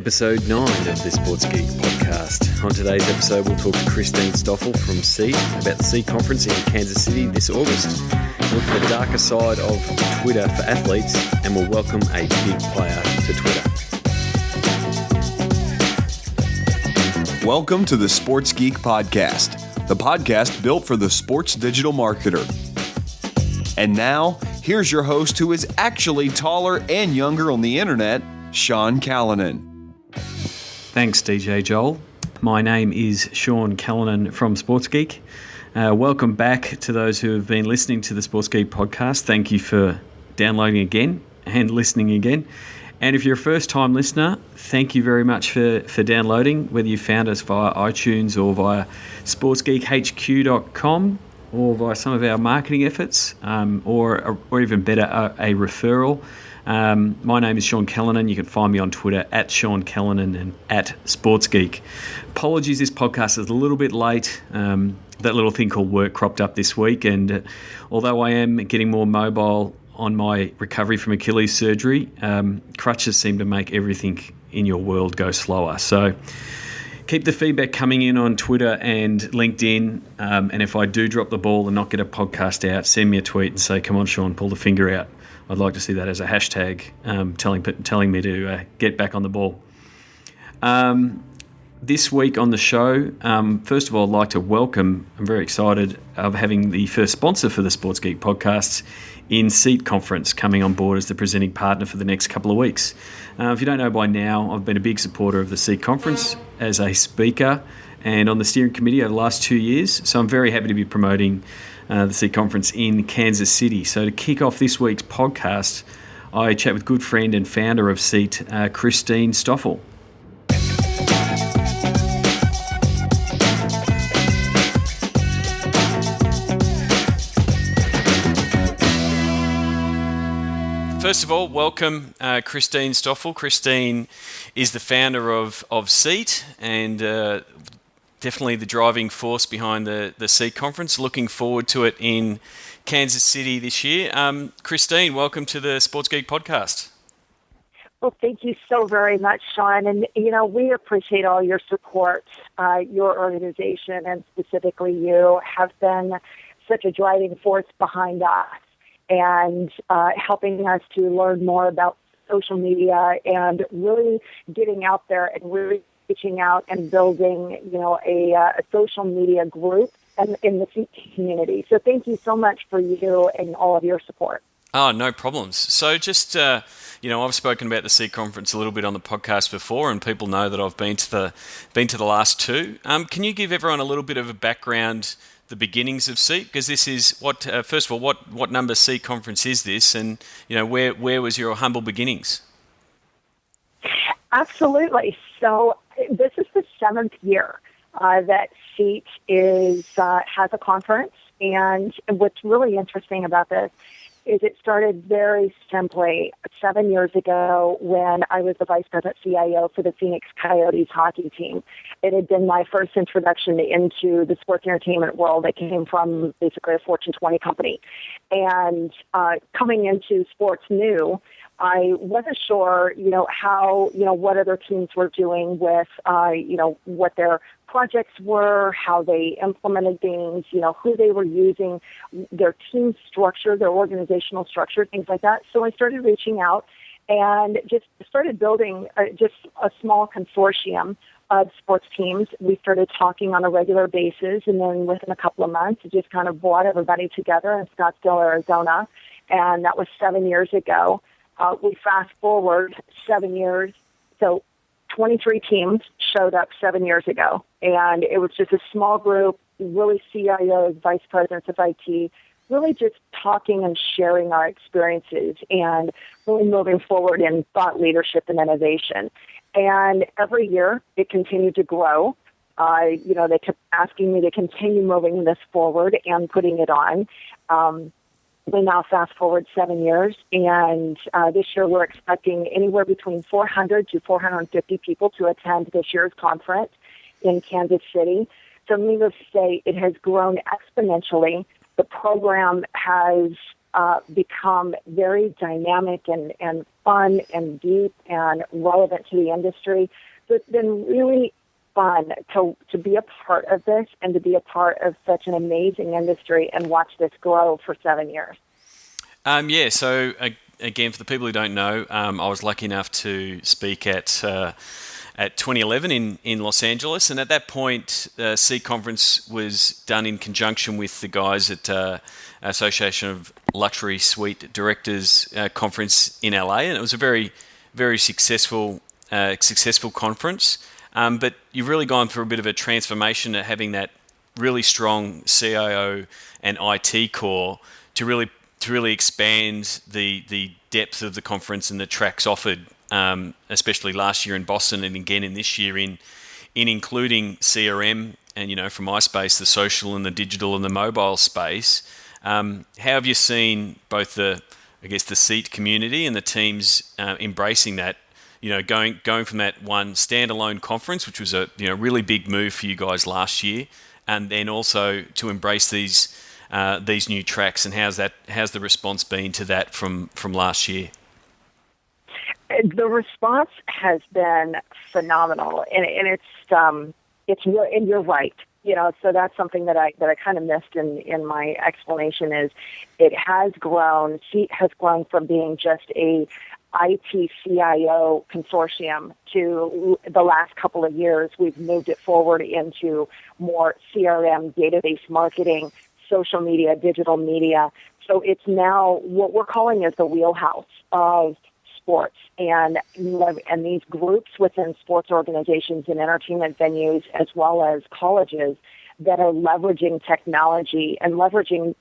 Episode 9 of the Sports Geek podcast. On today's episode, we'll talk to Christine Stoffel from SEAT about the SEAT conference in Kansas City this August. We'll look at the darker side of Twitter for athletes, and we'll welcome a big player to Twitter. Welcome to the Sports Geek podcast, the podcast built for the sports digital marketer. And now, here's your host who is actually taller and younger on the internet, Sean Callanan. Thanks, DJ Joel. My name is Sean Callanan from Sports Geek. Welcome back to those who have been listening to the Sports Geek podcast. Thank you for downloading again and listening again. And if you're a first-time listener, thank you very much for downloading, whether you found us via iTunes or via sportsgeekhq.com or via some of our marketing efforts, or even better, a referral. My name is Sean Callanan. You can find me on Twitter at Sean Callanan and at SportsGeek. Apologies, this podcast is a little bit late. That little thing called work cropped up this week, and although I am getting more mobile on my recovery from Achilles surgery, crutches seem to make everything in your world go slower. So keep the feedback coming in on Twitter and LinkedIn, and if I do drop the ball and not get a podcast out, send me a tweet and say, come on, Sean, pull the finger out. I'd like to see that as a hashtag telling me to get back on the ball. This week on the show, first of all, I'd like to welcome, I'm very excited of having the first sponsor for the Sports Geek podcasts in SEAT Conference coming on board as the presenting partner for the next couple of weeks. If you don't know by now, I've been a big supporter of the SEAT Conference as a speaker and on the steering committee over the last 2 years, so I'm very happy to be promoting the SEAT Conference in Kansas City. So to kick off this week's podcast, I chat with good friend and founder of SEAT, Christine Stoffel. First of all, welcome Christine Stoffel. Christine is the founder of SEAT and definitely the driving force behind the SEAT conference. Looking forward to it in Kansas City this year. Christine, welcome to the Sports Geek podcast. Well, thank you so very much, Sean. And, we appreciate all your support. Your organization and specifically you have been such a driving force behind us and helping us to learn more about social media and really getting out there and really reaching out and building, a social media group and in the SEAT community. So thank you so much for you and all of your support. Oh, no problems. So just, I've spoken about the SEAT conference a little bit on the podcast before, and people know that I've been to the last two. Can you give everyone a little bit of a background, the beginnings of SEAT? Because this is first of all, what number SEAT conference is this, and where was your humble beginnings? Absolutely. So this is the 7th year that SEAT has a conference, and what's really interesting about this is it started very simply 7 years ago when I was the vice president CIO for the Phoenix Coyotes hockey team. It had been my first introduction into the sports entertainment world. I came from basically a Fortune 20 company. And coming into sports new, I wasn't sure, how, what other teams were doing with, what their projects were, how they implemented things, who they were using, their team structure, their organizational structure, things like that. So I started reaching out and just started building just a small consortium of sports teams. We started talking on a regular basis, and then within a couple of months, it just kind of brought everybody together in Scottsdale, Arizona, and that was 7 years ago. We fast forward 7 years, so 23 teams showed up 7 years ago, and it was just a small group, really CIOs, vice presidents of IT, really just talking and sharing our experiences and really moving forward in thought leadership and innovation. And every year it continued to grow. They kept asking me to continue moving this forward and putting it on. We now fast forward 7 years, and this year we're expecting anywhere between 400 to 450 people to attend this year's conference in Kansas City. So needless to say, it has grown exponentially. The program has become very dynamic and fun and deep and relevant to the industry. So it's been really fun to be a part of this and to be a part of such an amazing industry and watch this grow for 7 years. So again, for the people who don't know, I was lucky enough to speak at 2011 in Los Angeles, and at that point, Seat Conference was done in conjunction with the guys at Association of Luxury Suite Directors Conference in LA, and it was a very, very successful conference. But you've really gone through a bit of a transformation at having that really strong CIO and IT core to really expand the depth of the conference and the tracks offered, especially last year in Boston and again in this year in including CRM and, from my space, the social and the digital and the mobile space. How have you seen both the Seat community and the teams embracing that? Going from that one standalone conference, which was a really big move for you guys last year, and then also to embrace these new tracks, and how's the response been to that from last year? The response has been phenomenal, and it's real, and you're right. So that's something that I kind of missed in my explanation is it has grown. Seat has grown from being just a IT CIO consortium to the last couple of years. We've moved it forward into more CRM, database marketing, social media, digital media. So it's now what we're calling is the wheelhouse of sports, and these groups within sports organizations and entertainment venues, as well as colleges, that are leveraging technology and leveraging,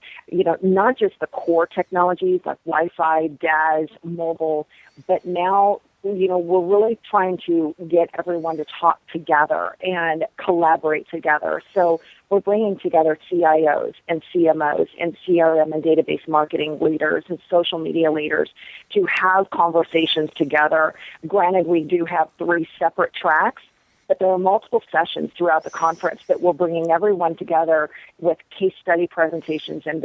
not just the core technologies like Wi-Fi, DAS, mobile, but now, we're really trying to get everyone to talk together and collaborate together. So we're bringing together CIOs and CMOs and CRM and database marketing leaders and social media leaders to have conversations together. Granted, we do have 3 separate tracks, but there are multiple sessions throughout the conference that we're bringing everyone together with case study presentations and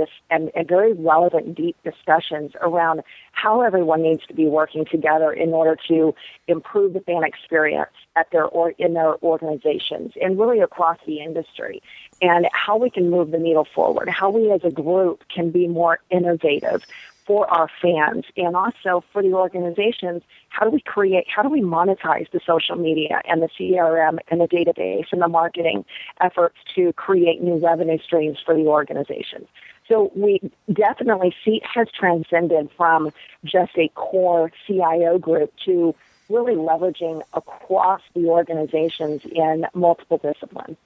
very relevant, deep discussions around how everyone needs to be working together in order to improve the fan experience in their organizations and really across the industry, and how we can move the needle forward, how we as a group can be more innovative for our fans, and also for the organizations. How do we monetize the social media and the CRM and the database and the marketing efforts to create new revenue streams for the organizations? So we definitely Seat has transcended from just a core CIO group to really leveraging across the organizations in multiple disciplines.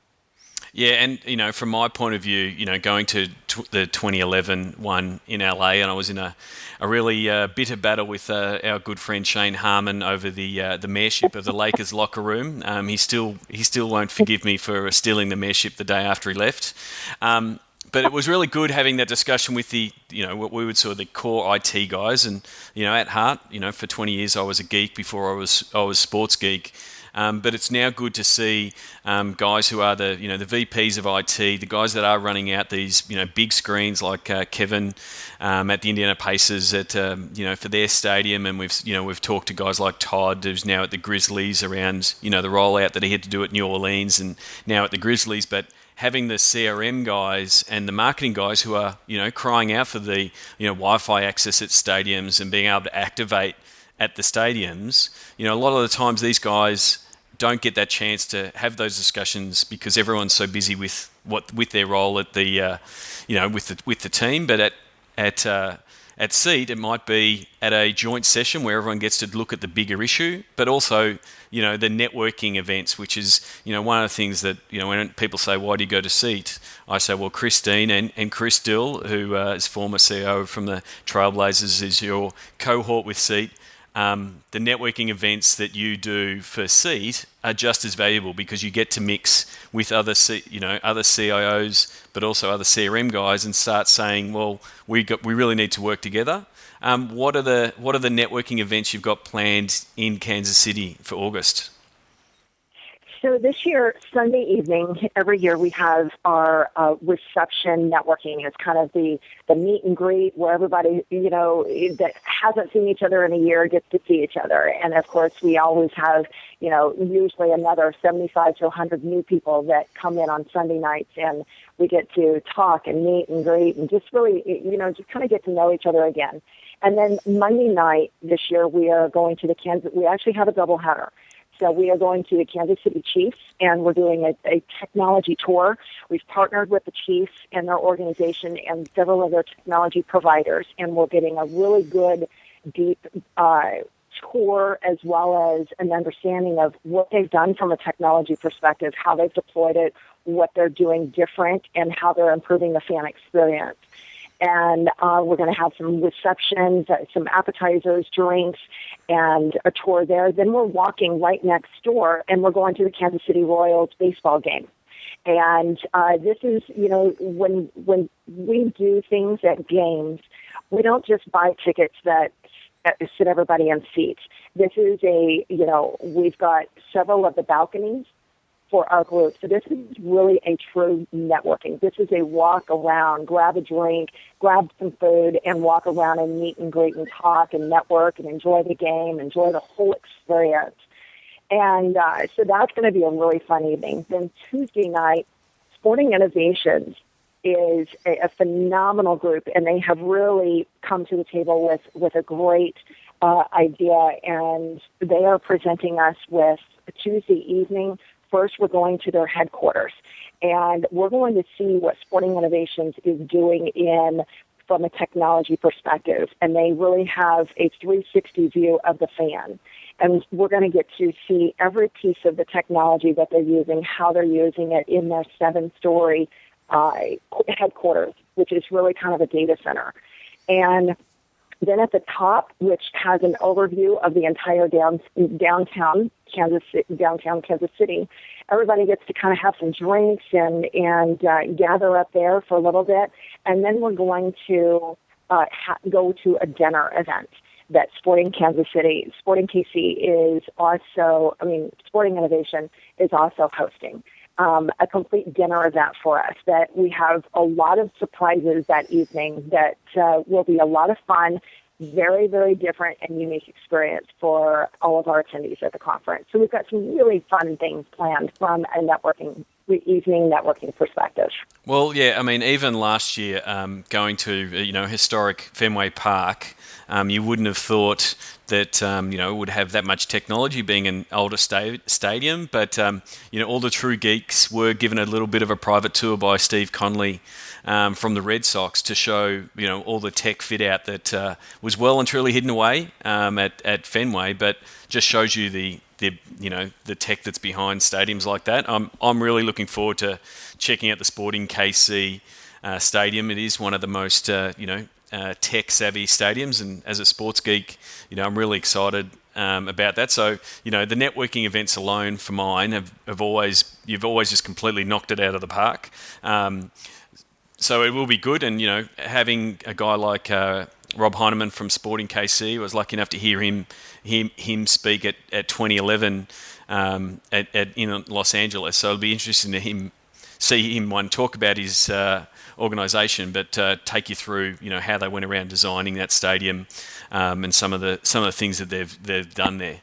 Yeah, and from my point of view, going to the 2011 one in LA, and I was in a really bitter battle with our good friend Shane Harmon over the mayorship of the Lakers locker room. He still won't forgive me for stealing the mayorship the day after he left. But it was really good having that discussion with the what we would sort of the core IT guys, and at heart, for 20 years I was a geek before I was sports geek. But it's now good to see guys who are the VPs of IT, the guys that are running out these big screens like Kevin at the Indiana Pacers for their stadium, and we've talked to guys like Todd, who's now at the Grizzlies, around the rollout that he had to do at New Orleans and now at the Grizzlies. But having the CRM guys and the marketing guys who are crying out for the Wi-Fi access at stadiums and being able to activate at the stadiums, a lot of the times these guys don't get that chance to have those discussions because everyone's so busy with their role at the with the team. But at Seat, it might be at a joint session where everyone gets to look at the bigger issue, but also the networking events, which is one of the things that when people say, why do you go to Seat, I say, well, Christine and Chris Dill, who is former CEO from the Trailblazers, is your cohort with Seat. The networking events that you do for Seat are just as valuable because you get to mix with other CIOs, but also other CRM guys, and start saying, well, we really need to work together. What are the networking events you've got planned in Kansas City for August? So this year, Sunday evening, every year we have our reception networking. It's kind of the meet and greet where everybody, that hasn't seen each other in a year gets to see each other. And of course, we always have, usually another 75 to 100 new people that come in on Sunday nights, and we get to talk and meet and greet and just really, just kind of get to know each other again. And then Monday night this year, we are going to we actually have a doubleheader. So we are going to the Kansas City Chiefs, and we're doing a technology tour. We've partnered with the Chiefs and their organization and several of their technology providers, and we're getting a really good, deep tour as well as an understanding of what they've done from a technology perspective, how they've deployed it, what they're doing different, and how they're improving the fan experience. And we're going to have some receptions, some appetizers, drinks, and a tour there. Then we're walking right next door, and we're going to the Kansas City Royals baseball game. And this is, when we do things at games, we don't just buy tickets that sit everybody in seats. This is we've got several of the balconies for our group. So this is really a true networking. This is a walk around, grab a drink, grab some food, and walk around and meet and greet and talk and network and enjoy the game, enjoy the whole experience. And so that's going to be a really fun evening. Then Tuesday night, Sporting Innovations is a phenomenal group, and they have really come to the table with a great idea, and they are presenting us with a Tuesday evening. First, we're going to their headquarters, and we're going to see what Sporting Innovations is doing from a technology perspective, and they really have a 360 view of the fan. And we're going to get to see every piece of the technology that they're using, how they're using it in their 7-story headquarters, which is really kind of a data center. And then at the top, which has an overview of the entire downtown Kansas City, everybody gets to kind of have some drinks and gather up there for a little bit. And then we're going to go to a dinner event that Sporting KC is also, Sporting Innovation is also hosting. A complete dinner event for us that we have a lot of surprises that evening that will be a lot of fun, very, very different and unique experience for all of our attendees at the conference. So we've got some really fun things planned from a evening networking perspective. Well, yeah, even last year, going to historic Fenway Park, you wouldn't have thought that it would have that much technology, being an older stadium. But all the true geeks were given a little bit of a private tour by Steve Conley from the Red Sox to show all the tech fit out that was well and truly hidden away at Fenway, but just shows you the tech that's behind stadiums like that. I'm really looking forward to checking out the Sporting KC stadium. It is one of the most tech-savvy stadiums, and as a sports geek, I'm really excited about that. So, the networking events alone for mine you've always just completely knocked it out of the park. So it will be good, and having a guy like Rob Heinemann from Sporting KC, I was lucky enough to hear him speak at 2011 in Los Angeles. So it'll be interesting to see him talk about his organisation, but take you through how they went around designing that stadium and some of the things that they've done there.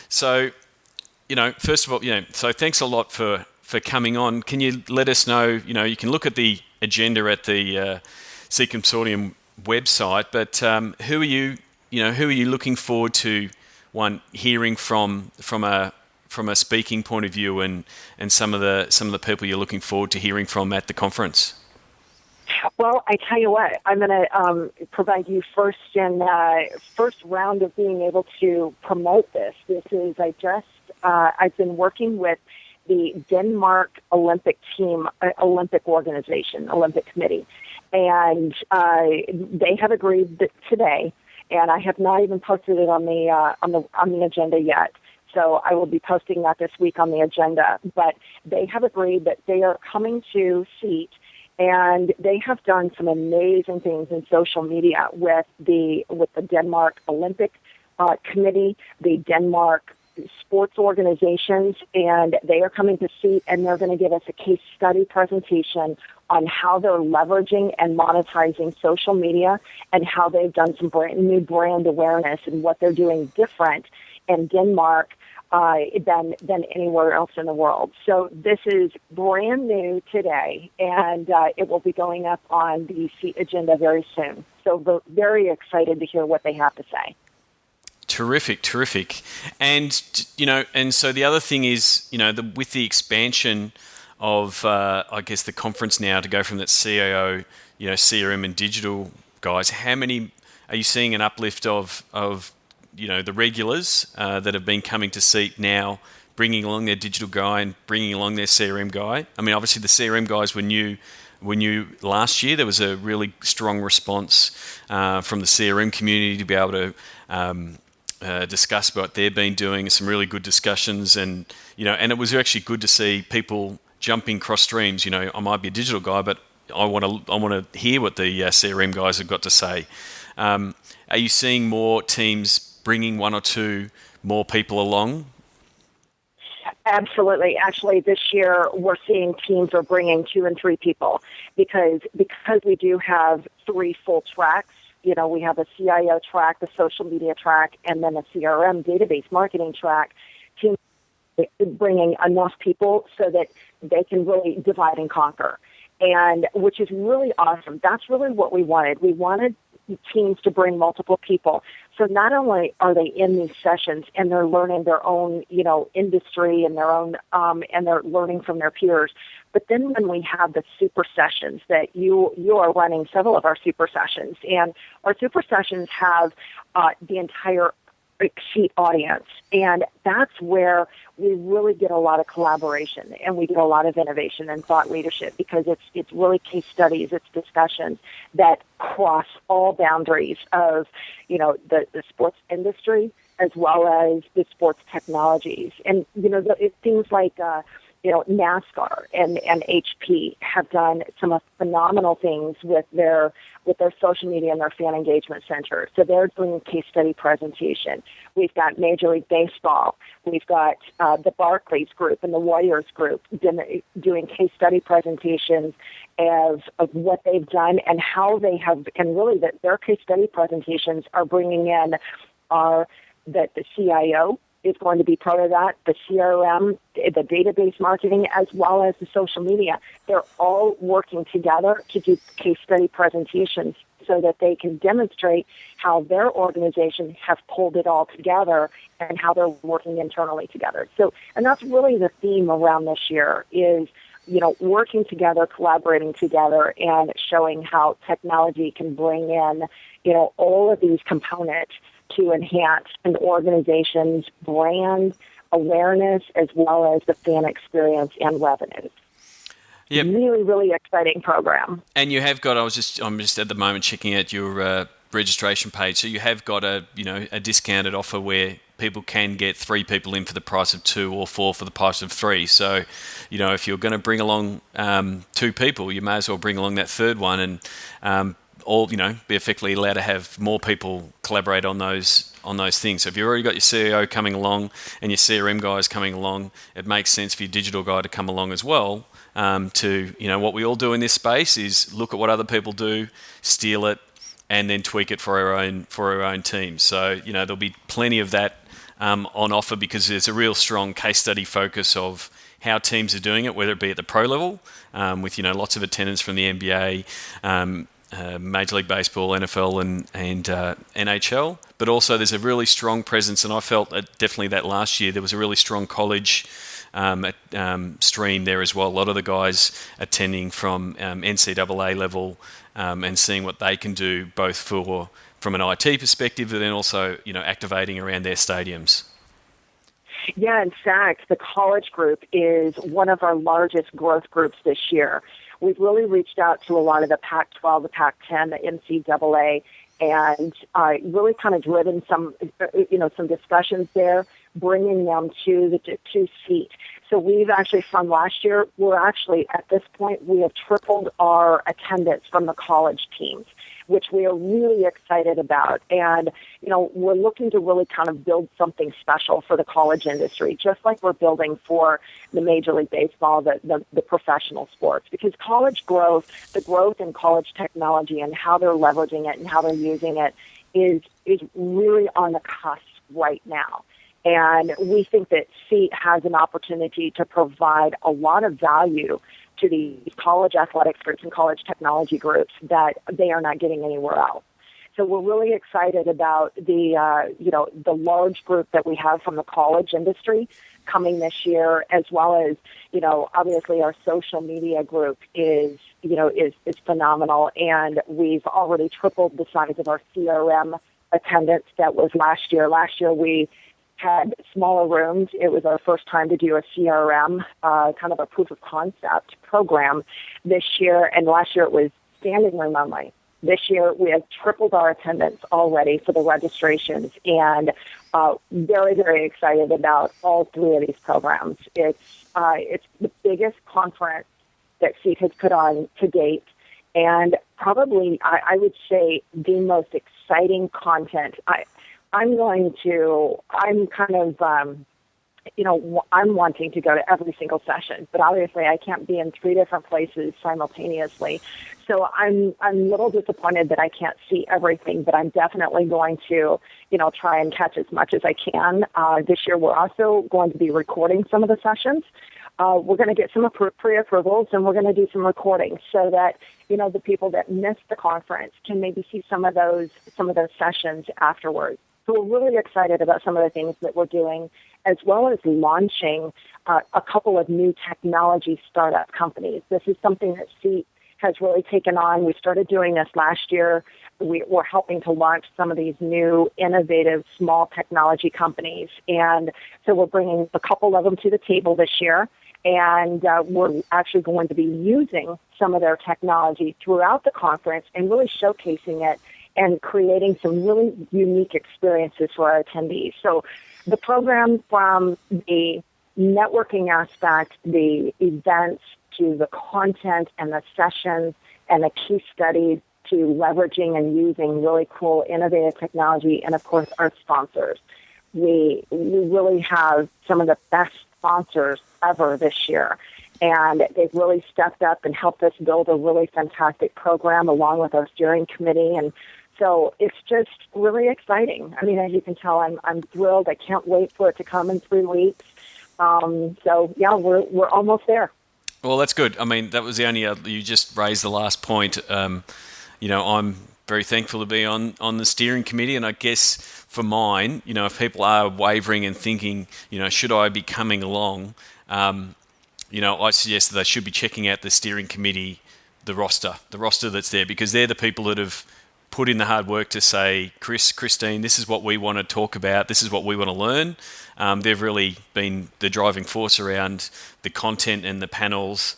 So first of all, so thanks a lot for coming on. Can you let us know? You can look at the agenda at the Sea Consortium website, but who are you looking forward to hearing from a speaking point of view, and some of the people you're looking forward to hearing from at the conference? Well, I tell you what, I'm going to provide you first round of being able to promote this. This is I've been working with the Denmark Olympic team, Olympic organization, Olympic committee, and they have agreed today, and I have not even posted it on the agenda yet. So I will be posting that this week on the agenda. But they have agreed that they are coming to SEAT, and they have done some amazing things in social media with the Denmark Olympic Committee, the Denmark sports organizations, and they are coming to SEAT, and they're going to give us a case study presentation on how they're leveraging and monetizing social media and how they've done some new brand awareness and what they're doing different in Denmark than anywhere else in the world. So this is brand new today, and it will be going up on the SEAT agenda very soon. So we're very excited to hear what they have to say. Terrific. And, and so the other thing is, with the expansion of, I guess, the conference now to go from that CIO, CRM and digital guys, how many are you seeing an uplift of the regulars that have been coming to SEAT now, bringing along their digital guy and bringing along their CRM guy? I mean, obviously the CRM guys were new last year. There was a really strong response from the CRM community to be able to discuss what they've been doing, some really good discussions, and it was actually good to see people jumping cross streams. I might be a digital guy, but I want to hear what the CRM guys have got to say. Are you seeing more teams bringing one or two more people along? Absolutely. Actually, this year we're seeing teams are bringing 2 and 3 people because we do have 3 full tracks. We have a CIO track, the social media track, and then a CRM database marketing track. Teams bringing enough people so that they can really divide and conquer, and which is really awesome. That's really what we wanted. We wanted teams to bring multiple people. So not only are they in these sessions and they're learning their own, industry and their own, and they're learning from their peers, but then when we have the super sessions that you are running several of our super sessions, and our super sessions have the entire SEAT audience, and that's where we really get a lot of collaboration and we get a lot of innovation and thought leadership, because it's really case studies, it's discussions that cross all boundaries of the sports industry as well as the sports technologies. And things like NASCAR and HP have done some phenomenal things with their social media and their fan engagement center. So they're doing a case study presentation. We've got Major League Baseball. We've got the Barclays group and the Warriors group doing case study presentations of what they've done and how they have, and really that their case study presentations are bringing in that the CIO is going to be part of that, the CRM, the database marketing, as well as the social media. They're all working together to do case study presentations so that they can demonstrate how their organization have pulled it all together and how they're working internally together. So, and that's really the theme around this year is, working together, collaborating together, and showing how technology can bring in, all of these components to enhance an organization's brand awareness as well as the fan experience and revenues. Yep. Really, really exciting program. And you have got, I'm just at the moment checking out your registration page. So you have got a discounted offer where people can get 3 people in for the price of 2 or 4 for the price of 3. So, if you're going to bring along 2 people, you may as well bring along that third one and be effectively allowed to have more people collaborate on those things. So if you've already got your CEO coming along and your CRM guys coming along, it makes sense for your digital guy to come along as well. What we all do in this space is look at what other people do, steal it, and then tweak it for our own team. So there'll be plenty of that on offer, because there's a real strong case study focus of how teams are doing it, whether it be at the pro level, with lots of attendance from the NBA. Major League Baseball, NFL, and NHL, but also there's a really strong presence, and I felt definitely that last year there was a really strong college stream there as well. A lot of the guys attending from NCAA level and seeing what they can do, both from an IT perspective, but then also activating around their stadiums. Yeah, in fact, the college group is one of our largest growth groups this year. We've really reached out to a lot of the Pac-12, the Pac-10, the NCAA, and really kind of driven some discussions there, bringing them to SEAT. So we've actually, from last year, we're actually, at this point, we have tripled our attendance from the college teams. which we are really excited about. And, we're looking to really kind of build something special for the college industry, just like we're building for the Major League Baseball, the professional sports, because college growth, the growth in college technology and how they're leveraging it and how they're using it is really on the cusp right now. And we think that SEAT has an opportunity to provide a lot of value to the college athletics groups and college technology groups that they are not getting anywhere else. So we're really excited about the large group that we have from the college industry coming this year, as well as, obviously our social media group is phenomenal. And we've already tripled the size of our CRM attendance that was last year. Last year we had smaller rooms. It was our first time to do a CRM, kind of a proof of concept program this year. And last year it was standing room only. This year we have tripled our attendance already for the registrations, and very, very excited about all three of these programs. It's the biggest conference that SEAT has put on to date, and probably I would say the most exciting content. I'm wanting to go to every single session, but obviously I can't be in three different places simultaneously. So I'm a little disappointed that I can't see everything, but I'm definitely going to, try and catch as much as I can. This year we're also going to be recording some of the sessions. We're going to get some pre-approvals, and we're going to do some recordings so that, the people that missed the conference can maybe see some of those sessions afterwards. So we're really excited about some of the things that we're doing, as well as launching a couple of new technology startup companies. This is something that SEAT has really taken on. We started doing this last year. We're helping to launch some of these new, innovative, small technology companies. And so we're bringing a couple of them to the table this year. And we're actually going to be using some of their technology throughout the conference and really showcasing it and creating some really unique experiences for our attendees. So the program, from the networking aspect, the events, to the content and the sessions and the case studies, to leveraging and using really cool, innovative technology, and of course our sponsors. We really have some of the best sponsors ever this year, and they've really stepped up and helped us build a really fantastic program along with our steering committee. And so it's just really exciting. I mean, as you can tell, I'm thrilled. I can't wait for it to come in 3 weeks. So yeah, we're almost there. Well, that's good. I mean, that was the only you just raised the last point. I'm very thankful to be on the steering committee, and I guess for mine, if people are wavering and thinking, should I be coming along, I suggest that they should be checking out the steering committee, the roster that's there, because they're the people that have put in the hard work to say, Christine, this is what we want to talk about, this is what we want to learn. They've really been the driving force around the content and the panels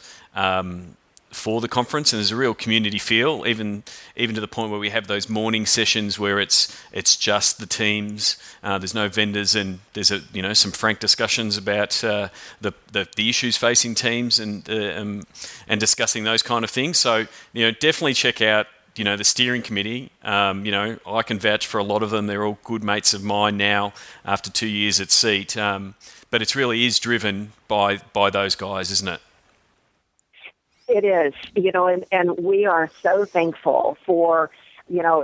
for the conference, and there's a real community feel, even to the point where we have those morning sessions where it's just the teams. There's no vendors, and there's some frank discussions about the issues facing teams and discussing those kind of things. So definitely check out the steering committee. I can vouch for a lot of them. They're all good mates of mine now after 2 years at SEAT. But it really is driven by those guys, isn't it? It is, and we are so thankful for,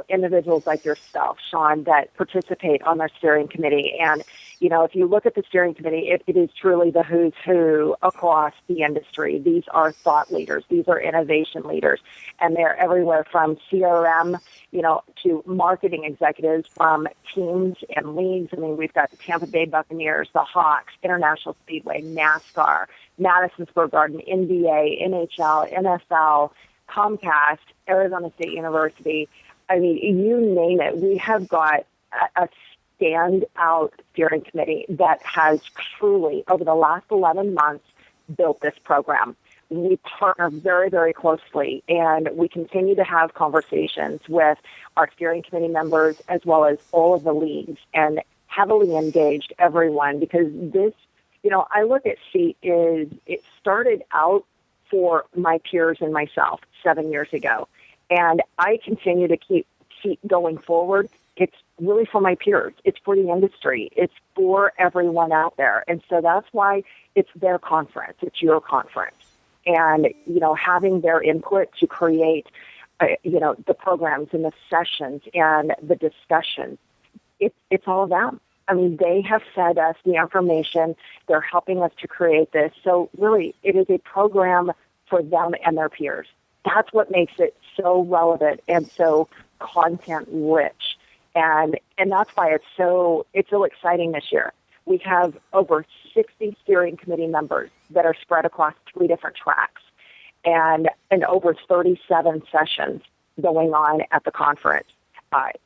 individuals like yourself, Sean, that participate on our steering committee. And, if you look at the steering committee, it is truly the who's who across the industry. These are thought leaders. These are innovation leaders. And they're everywhere from CRM, to marketing executives, from teams and leagues. I mean, we've got the Tampa Bay Buccaneers, the Hawks, International Speedway, NASCAR, Madison Square Garden, NBA, NHL, NFL, Comcast, Arizona State University. I mean, you name it. We have got a standout steering committee that has truly, over the last 11 months, built this program. We partner very, very closely, and we continue to have conversations with our steering committee members as well as all of the leagues, and heavily engaged everyone, because this, I look at SEAT it started out for my peers and myself 7 years ago. And I continue to keep going forward. It's really for my peers. It's for the industry. It's for everyone out there. And so that's why it's their conference. It's your conference. And, having their input to create, the programs and the sessions and the discussions, it's all them. I mean, they have fed us the information. They're helping us to create this. So really, it is a program for them and their peers. That's what makes it so relevant and so content rich. And that's why it's so exciting this year. We have over 60 steering committee members that are spread across 3 different tracks and over 37 sessions going on at the conference.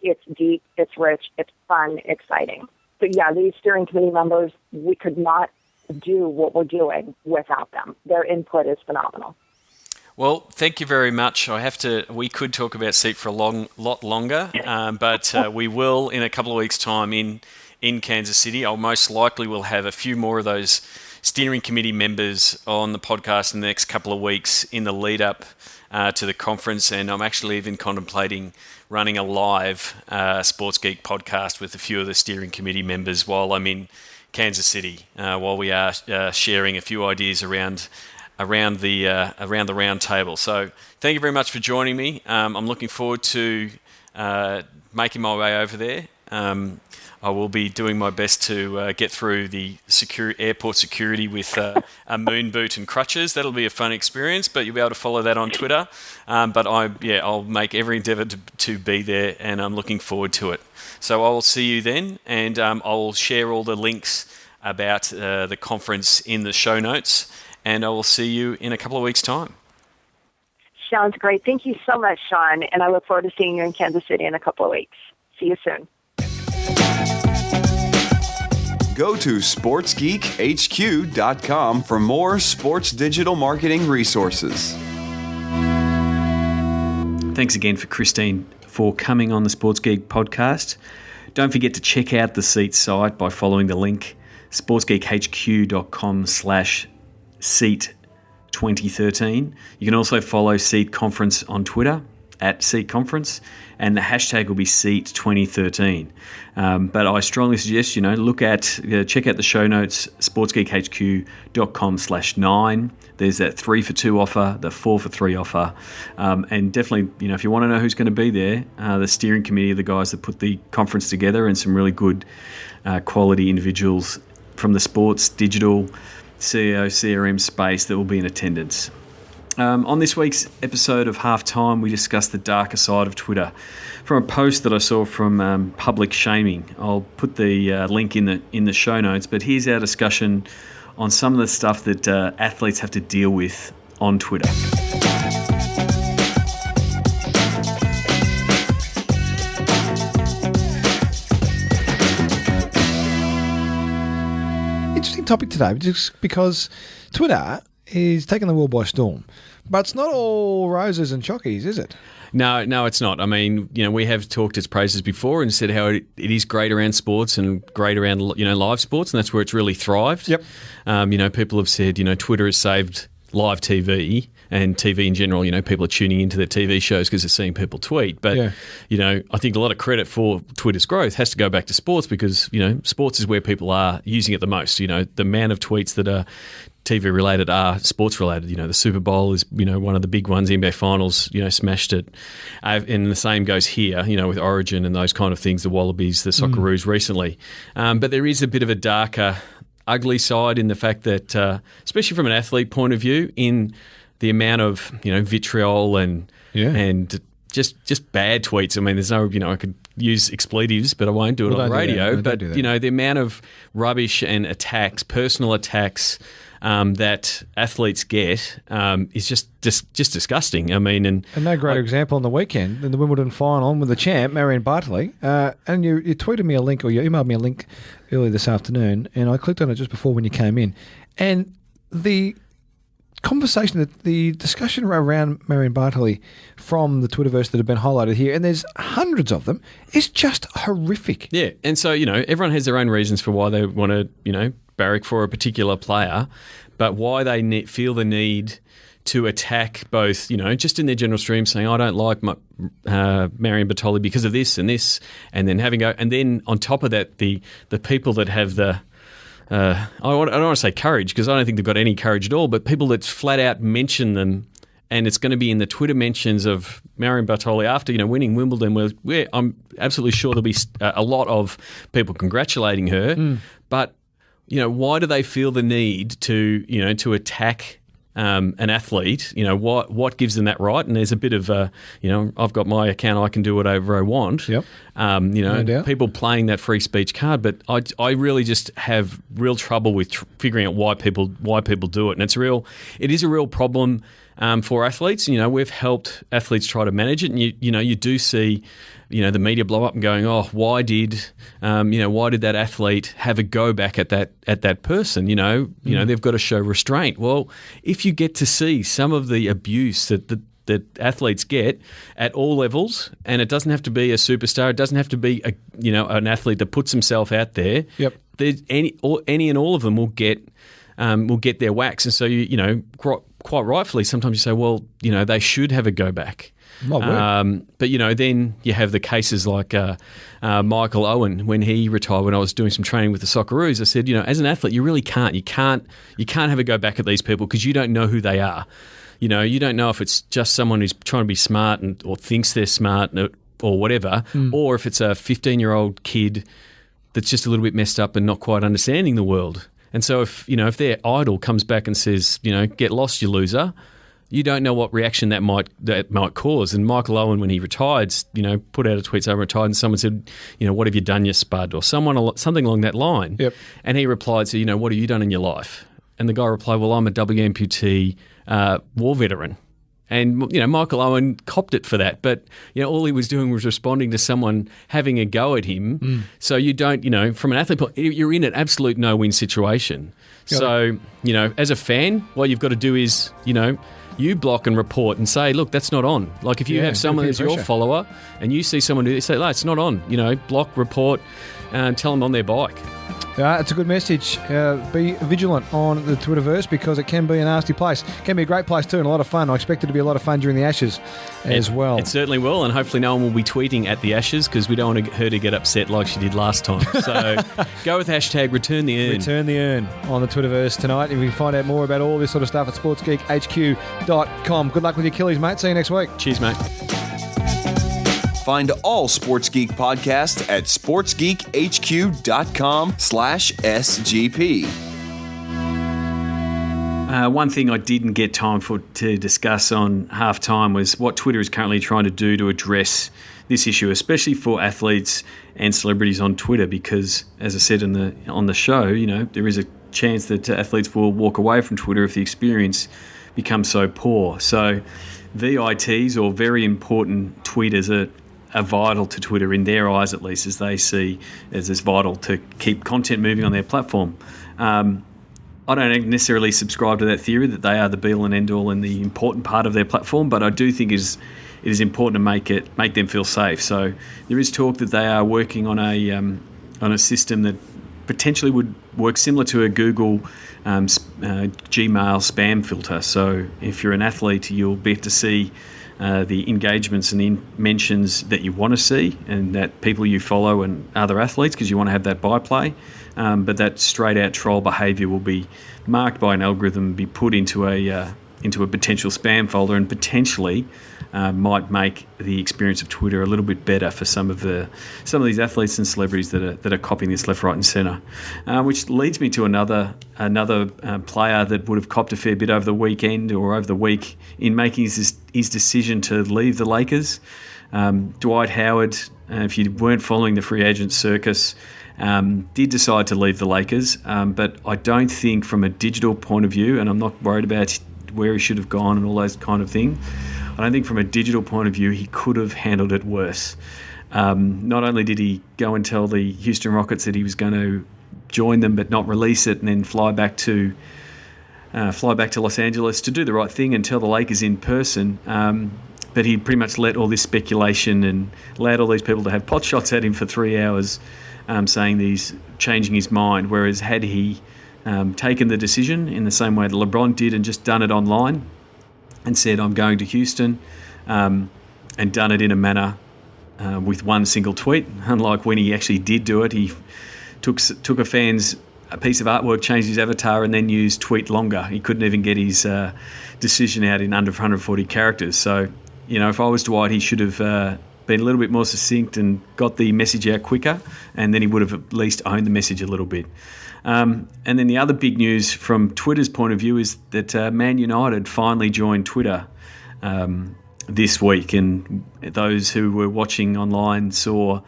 It's deep, it's rich, it's fun, exciting. But yeah, these steering committee members, we could not do what we're doing without them. Their input is phenomenal. Well, thank you very much. We could talk about SEAT for a lot longer, but we will in a couple of weeks' time in Kansas City. I'll most likely will have a few more of those steering committee members on the podcast in the next couple of weeks in the lead up to the conference, and I'm actually even contemplating running a live Sports Geek podcast with a few of the steering committee members while I'm in Kansas City, while we are sharing a few ideas around the round table. So thank you very much for joining me. I'm looking forward to making my way over there. I will be doing my best to get through the airport security with a moon boot and crutches. That'll be a fun experience, but you'll be able to follow that on Twitter. But I'll make every endeavour to be there, and I'm looking forward to it. So I will see you then, and I'll share all the links about the conference in the show notes, and I will see you in a couple of weeks' time. Sounds great. Thank you so much, Sean, and I look forward to seeing you in Kansas City in a couple of weeks. See you soon. Go to sportsgeekhq.com for more sports digital marketing resources. Thanks again for Christine for coming on the Sports Geek podcast. Don't forget to check out the SEAT site by following the link sportsgeekhq.com/SEAT 2013. You can also follow SEAT Conference on Twitter at SEAT Conference, and the hashtag will be SEAT 2013. But I strongly suggest, check out the show notes, sportsgeekhq.com/9. There's that 3 for 2 offer, the 4 for 3 offer. And definitely, if you want to know who's going to be there, the steering committee are the guys that put the conference together, and some really good quality individuals from the sports, digital, CEO, CRM space that will be in attendance. On this week's episode of Halftime, we discussed the darker side of Twitter from a post that I saw from Public Shaming. I'll put the link in the show notes, but here's our discussion on some of the stuff that athletes have to deal with on Twitter. Interesting topic today, just because Twitter is taking the world by storm. But it's not all roses and chockies, is it? No, it's not. I mean, we have talked its praises before and said how it is great around sports and great around, live sports, and that's where it's really thrived. Yep. People have said, Twitter has saved live TV and TV in general. People are tuning into their TV shows because they're seeing people tweet. But, I think a lot of credit for Twitter's growth has to go back to sports because, sports is where people are using it the most. The amount of tweets that are TV related are sports related. The Super Bowl is, one of the big ones. The NBA Finals, smashed it. And the same goes here, with Origin and those kind of things, the Wallabies, the Socceroos recently. But there is a bit of a darker, ugly side in the fact that, especially from an athlete point of view, in the amount of, vitriol and just bad tweets. I mean, there's no, I could use expletives, but I won't do it on the radio. But, the amount of rubbish and attacks, personal attacks, that athletes get is just disgusting. I mean, and no greater example on the weekend in the Wimbledon final with the champ, Marion Bartley. And you tweeted me a link, or you emailed me a link earlier this afternoon, and I clicked on it just before when you came in. And the conversation, the discussion around Marion Bartley from the Twitterverse that have been highlighted here, and there's hundreds of them, is just horrific. Yeah, and so, everyone has their own reasons for why they want to, barrack for a particular player, but why they feel the need to attack both, just in their general stream, saying I don't like Marion Bartoli because of this, and then and then on top of that, the people that have the I don't want to say courage, because I don't think they've got any courage at all, but people that flat out mention them, and it's going to be in the Twitter mentions of Marion Bartoli after winning Wimbledon, where I'm absolutely sure there'll be a lot of people congratulating her, but why do they feel the need to attack an athlete? What gives them that right? And there's a bit of I've got my account, I can do whatever I want. Yep. No doubt. People playing that free speech card, but I really just have real trouble with figuring out why people do it, and it is a real problem for athletes. We've helped athletes try to manage it, and you do see the media blow up and going, oh, why did that athlete have a go back at that person? They've got to show restraint. Well, if you get to see some of the abuse that athletes get at all levels, and it doesn't have to be a superstar, it doesn't have to be an athlete that puts himself out there. Yep. Any and all of them will get their whacks, and so quite rightfully, sometimes you say, well, they should have a go back. But then you have the cases like Michael Owen when he retired. When I was doing some training with the Socceroos, I said, as an athlete, you really can't. You can't have a go back at these people because you don't know who they are. You don't know if it's just someone who's trying to be smart or thinks they're smart or whatever, or if it's a 15-year-old kid that's just a little bit messed up and not quite understanding the world. And so if their idol comes back and says, get lost, you loser, you don't know what reaction that might cause. And Michael Owen, when he retired, put out a tweet saying retired, and someone said, what have you done, you spud, or something along that line. Yep. And he replied, so, what have you done in your life? And the guy replied, well, I'm a W amputee war veteran. And, Michael Owen copped it for that. But, all he was doing was responding to someone having a go at him. So you don't, from an athlete point, you're in an absolute no-win situation. So, as a fan, what you've got to do is, you block and report and say, look, that's not on. Like if you have someone that's your follower and you see someone do this, say, no, it's not on. Block, report, and tell them on their bike. It's a good message. Be vigilant on the Twitterverse because it can be a nasty place. It can be a great place too and a lot of fun. I expect it to be a lot of fun during the Ashes as well. It certainly will, and hopefully no one will be tweeting at the Ashes because we don't want her to get upset like she did last time. So go with hashtag Return the Urn. Return the Urn on the Twitterverse tonight. And we can find out more about all this sort of stuff at sportsgeekhq.com. Good luck with your Achilles, mate. See you next week. Cheers, mate. Find all Sports Geek podcasts at sportsgeekhq.com/SGP. One thing I didn't get time to discuss on halftime was what Twitter is currently trying to do to address this issue, especially for athletes and celebrities on Twitter, because, as I said on the show, there is a chance that athletes will walk away from Twitter if the experience becomes so poor. So VITs, or very important tweeters, are vital to Twitter, in their eyes at least, as they see as vital to keep content moving on their platform. I don't necessarily subscribe to that theory that they are the be-all and end-all and the important part of their platform, but I do think it is important to make them feel safe. So there is talk that they are working on a system that potentially would work similar to a Google Gmail spam filter. So if you're an athlete, you'll be able to see the engagements and the mentions that you want to see and that people you follow and other athletes, because you want to have that byplay. But that straight-out troll behaviour will be marked by an algorithm and be put into a potential spam folder, and potentially might make the experience of Twitter a little bit better for some of these athletes and celebrities that are copying this left, right, and centre. Which leads me to another player that would have copped a fair bit over the weekend or over the week in making his decision to leave the Lakers. Dwight Howard, if you weren't following the free agent circus, did decide to leave the Lakers, but I don't think from a digital point of view, and I'm not worried about where he should have gone and all those kind of things, I don't think from a digital point of view he could have handled it worse. Not only did he go and tell the Houston Rockets that he was going to join them but not release it, and then fly back to Los Angeles to do the right thing and tell the Lakers in person, but he pretty much let all this speculation and allowed all these people to have pot shots at him for 3 hours, saying he's changing his mind. Whereas had he taken the decision in the same way that LeBron did and just done it online, and said, I'm going to Houston, and done it in a manner with one single tweet. Unlike when he actually did do it, he took a fan's a piece of artwork, changed his avatar, and then used tweet longer. He couldn't even get his decision out in under 140 characters. So, if I was Dwight, he should have been a little bit more succinct and got the message out quicker, and then he would have at least owned the message a little bit. And then the other big news from Twitter's point of view is that Man United finally joined Twitter this week, and those who were watching online saw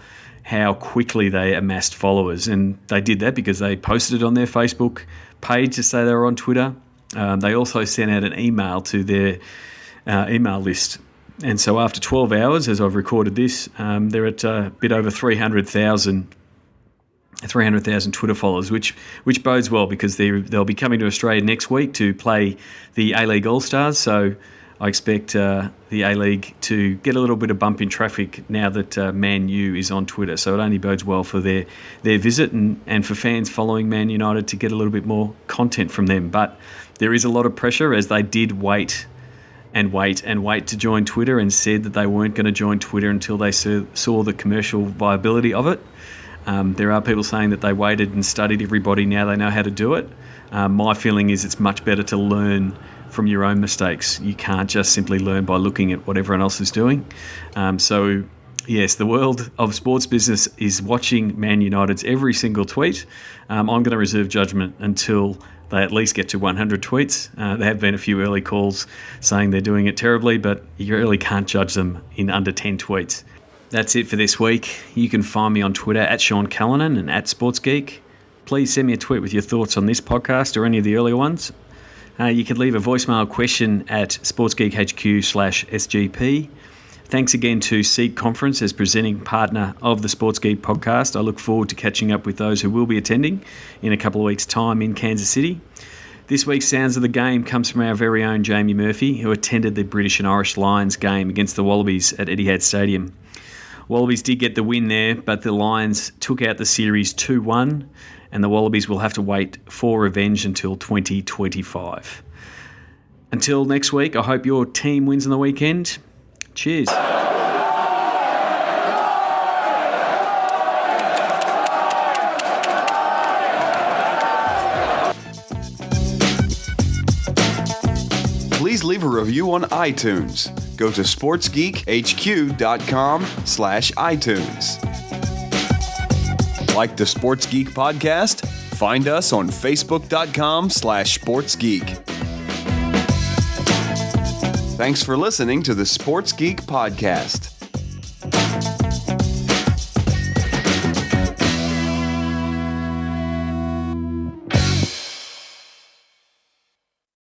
how quickly they amassed followers, and they did that because they posted it on their Facebook page to say they were on Twitter. They also sent out an email to their email list, and so after 12 hours, as I've recorded this, they're at a bit over 300,000 Twitter followers, which bodes well because they'll be coming to Australia next week to play the A-League All-Stars, so I expect the A-League to get a little bit of bump in traffic now that Man U is on Twitter. So it only bodes well for their visit and for fans following Man United to get a little bit more content from them. But there is a lot of pressure as they did wait to join Twitter and said that they weren't going to join Twitter until they saw the commercial viability of it. There are people saying that they waited and studied everybody. Now they know how to do it. My feeling is it's much better to learn from your own mistakes. You can't just simply learn by looking at what everyone else is doing. So, yes, the world of sports business is watching Man United's every single tweet. I'm going to reserve judgment until they at least get to 100 tweets. There have been a few early calls saying they're doing it terribly, but you really can't judge them in under 10 tweets. That's it for this week. You can find me on Twitter at Sean Callanan and at SportsGeek. Please send me a tweet with your thoughts on this podcast or any of the earlier ones. You can leave a voicemail question at sportsgeekhq/SGP. Thanks again to Seek Conference as presenting partner of the Sports Geek podcast. I look forward to catching up with those who will be attending in a couple of weeks' time in Kansas City. This week's Sounds of the Game comes from our very own Jamie Murphy, who attended the British and Irish Lions game against the Wallabies at Etihad Stadium. Wallabies did get the win there, but the Lions took out the series 2-1, and the Wallabies will have to wait for revenge until 2025. Until next week, I hope your team wins on the weekend. Cheers. Please leave a review on iTunes. Go to sportsgeekhq.com/iTunes. Like the Sports Geek podcast? Find us on facebook.com/sportsgeek. Thanks for listening to the Sports Geek podcast.